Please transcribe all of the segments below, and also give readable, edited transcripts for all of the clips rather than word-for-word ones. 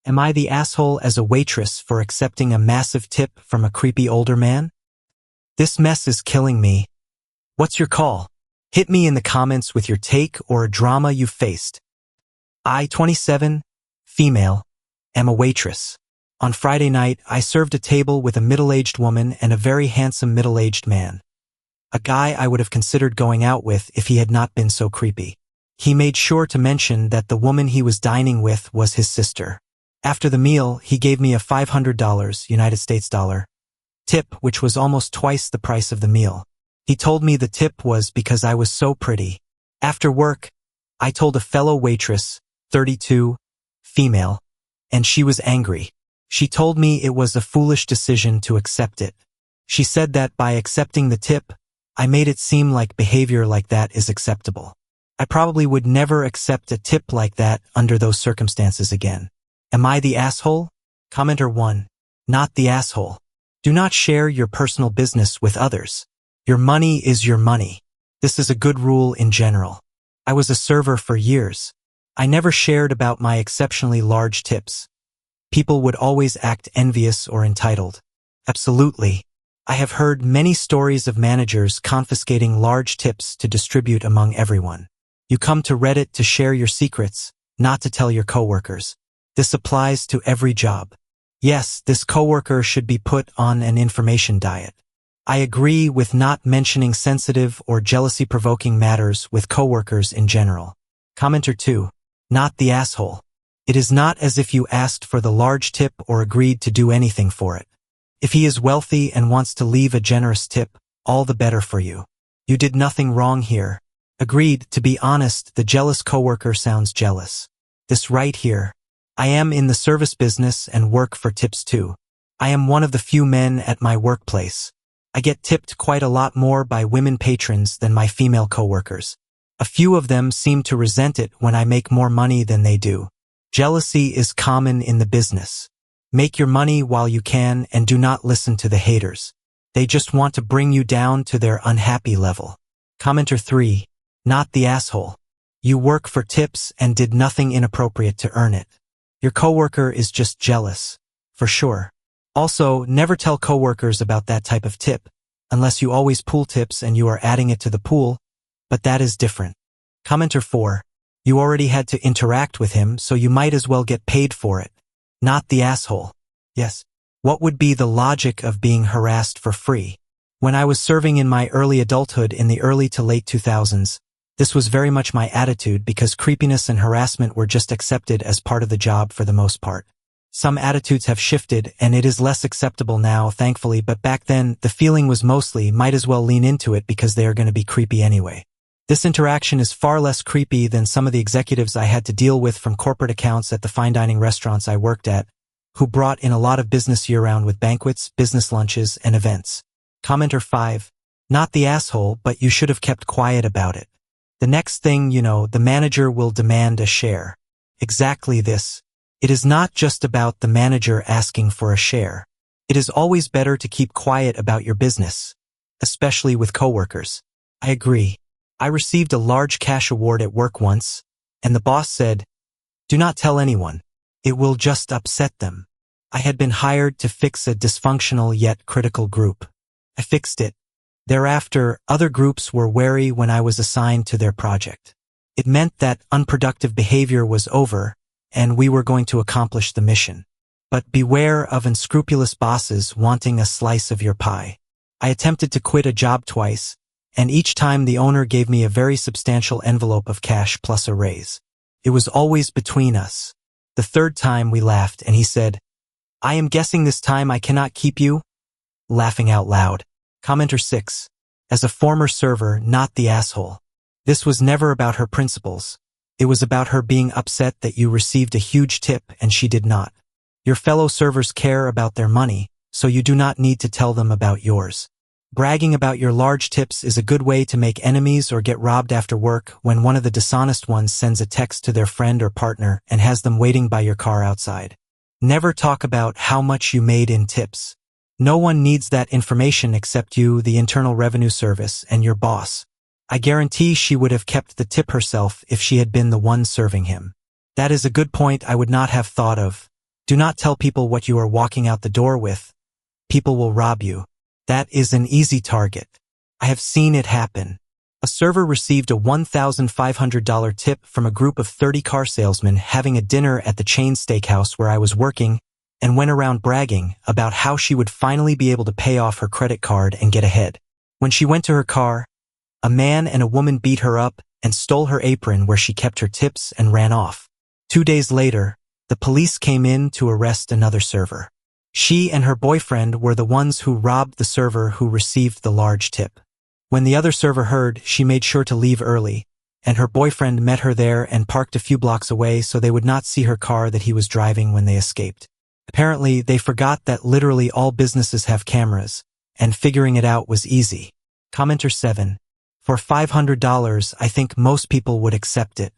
Am I the asshole as a waitress for accepting a massive tip from a creepy older man? This mess is killing me. What's your call? Hit me in the comments with your take or a drama you've faced. I, 27, female, am a waitress. On Friday night, I served a table with a middle-aged woman and a very handsome middle-aged man. A guy I would have considered going out with if he had not been so creepy. He made sure to mention that the woman he was dining with was his sister. After the meal, he gave me a $500 United States dollar tip, which was almost twice the price of the meal. He told me the tip was because I was so pretty. After work, I told a fellow waitress, 32, female, and she was angry. She told me it was a foolish decision to accept it. She said that by accepting the tip, I made it seem like behavior like that is acceptable. I probably would never accept a tip like that under those circumstances again. Am I the asshole? Commenter 1. Not the asshole. Do not share your personal business with others. Your money is your money. This is a good rule in general. I was a server for years. I never shared about my exceptionally large tips. People would always act envious or entitled. Absolutely. I have heard many stories of managers confiscating large tips to distribute among everyone. You come to Reddit to share your secrets, not to tell your coworkers. This applies to every job. Yes, this coworker should be put on an information diet. I agree with not mentioning sensitive or jealousy-provoking matters with coworkers in general. Commenter 2. Not the asshole. It is not as if you asked for the large tip or agreed to do anything for it. If he is wealthy and wants to leave a generous tip, all the better for you. You did nothing wrong here. Agreed. To be honest, the jealous coworker sounds jealous. This right here. I am in the service business and work for tips too. I am one of the few men at my workplace. I get tipped quite a lot more by women patrons than my female coworkers. A few of them seem to resent it when I make more money than they do. Jealousy is common in the business. Make your money while you can and do not listen to the haters. They just want to bring you down to their unhappy level. Commenter 3. Not the asshole. You work for tips and did nothing inappropriate to earn it. Your coworker is just jealous. For sure. Also, never tell coworkers about that type of tip, unless you always pool tips and you are adding it to the pool, but that is different. Commenter 4. You already had to interact with him, so you might as well get paid for it. Not the asshole. Yes. What would be the logic of being harassed for free? When I was serving in my early adulthood in the early to late 2000s, this was very much my attitude because creepiness and harassment were just accepted as part of the job for the most part. Some attitudes have shifted and it is less acceptable now, thankfully, but back then, the feeling was mostly might as well lean into it because they are going to be creepy anyway. This interaction is far less creepy than some of the executives I had to deal with from corporate accounts at the fine dining restaurants I worked at, who brought in a lot of business year-round with banquets, business lunches, and events. Commenter 5. Not the asshole, but you should have kept quiet about it. The next thing you know, the manager will demand a share. Exactly this. It is not just about the manager asking for a share. It is always better to keep quiet about your business, especially with coworkers. I agree. I received a large cash award at work once, and the boss said, "Do not tell anyone. It will just upset them." I had been hired to fix a dysfunctional yet critical group. I fixed it. Thereafter, other groups were wary when I was assigned to their project. It meant that unproductive behavior was over, and we were going to accomplish the mission. But beware of unscrupulous bosses wanting a slice of your pie. I attempted to quit a job twice, and each time the owner gave me a very substantial envelope of cash plus a raise. It was always between us. The third time we laughed and he said, "I am guessing this time I cannot keep you?" Laughing out loud. Commenter 6. As a former server, not the asshole. This was never about her principles. It was about her being upset that you received a huge tip and she did not. Your fellow servers care about their money, so you do not need to tell them about yours. Bragging about your large tips is a good way to make enemies or get robbed after work when one of the dishonest ones sends a text to their friend or partner and has them waiting by your car outside. Never talk about how much you made in tips. No one needs that information except you, the Internal Revenue Service, and your boss. I guarantee she would have kept the tip herself if she had been the one serving him. That is a good point I would not have thought of. Do not tell people what you are walking out the door with. People will rob you. That is an easy target. I have seen it happen. A server received a $1,500 tip from a group of 30 car salesmen having a dinner at the chain steakhouse where I was working, and went around bragging about how she would finally be able to pay off her credit card and get ahead. When she went to her car, a man and a woman beat her up and stole her apron where she kept her tips and ran off. 2 days later, the police came in to arrest another server. She and her boyfriend were the ones who robbed the server who received the large tip. When the other server heard, she made sure to leave early, and her boyfriend met her there and parked a few blocks away so they would not see her car that he was driving when they escaped. Apparently, they forgot that literally all businesses have cameras, and figuring it out was easy. Commenter 7. For $500, I think most people would accept it.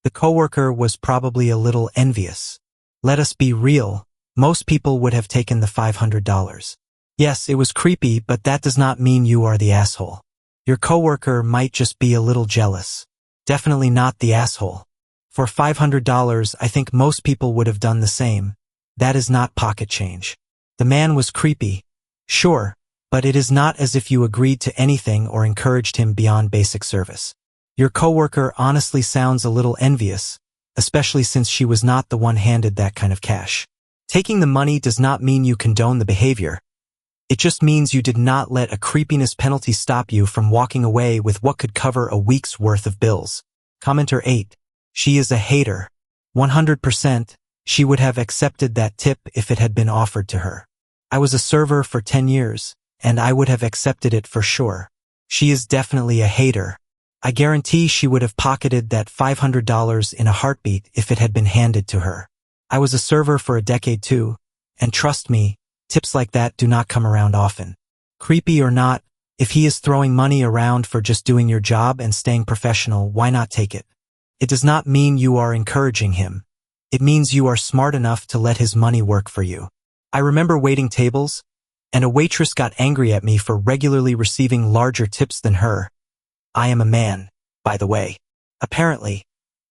The coworker was probably a little envious. Let us be real, most people would have taken the $500. Yes, it was creepy, but that does not mean you are the asshole. Your coworker might just be a little jealous. Definitely not the asshole. For $500, I think most people would have done the same. That is not pocket change. The man was creepy. Sure, but it is not as if you agreed to anything or encouraged him beyond basic service. Your coworker honestly sounds a little envious, especially since she was not the one handed that kind of cash. Taking the money does not mean you condone the behavior. It just means you did not let a creepiness penalty stop you from walking away with what could cover a week's worth of bills. Commenter 8. She is a hater. 100%, she would have accepted that tip if it had been offered to her. I was a server for 10 years, and I would have accepted it for sure. She is definitely a hater. I guarantee she would have pocketed that $500 in a heartbeat if it had been handed to her. I was a server for a decade too, and trust me, tips like that do not come around often. Creepy or not, if he is throwing money around for just doing your job and staying professional, why not take it? It does not mean you are encouraging him. It means you are smart enough to let his money work for you. I remember waiting tables, and a waitress got angry at me for regularly receiving larger tips than her. I am a man, by the way. Apparently,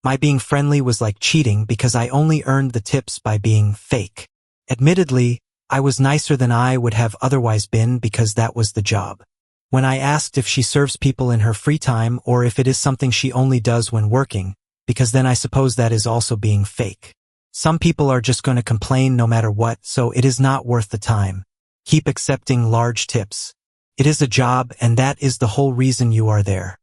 my being friendly was like cheating because I only earned the tips by being fake. Admittedly, I was nicer than I would have otherwise been because that was the job. When I asked if she serves people in her free time or if it is something she only does when working, because then I suppose that is also being fake. Some people are just going to complain no matter what, so it is not worth the time. Keep accepting large tips. It is a job, and that is the whole reason you are there.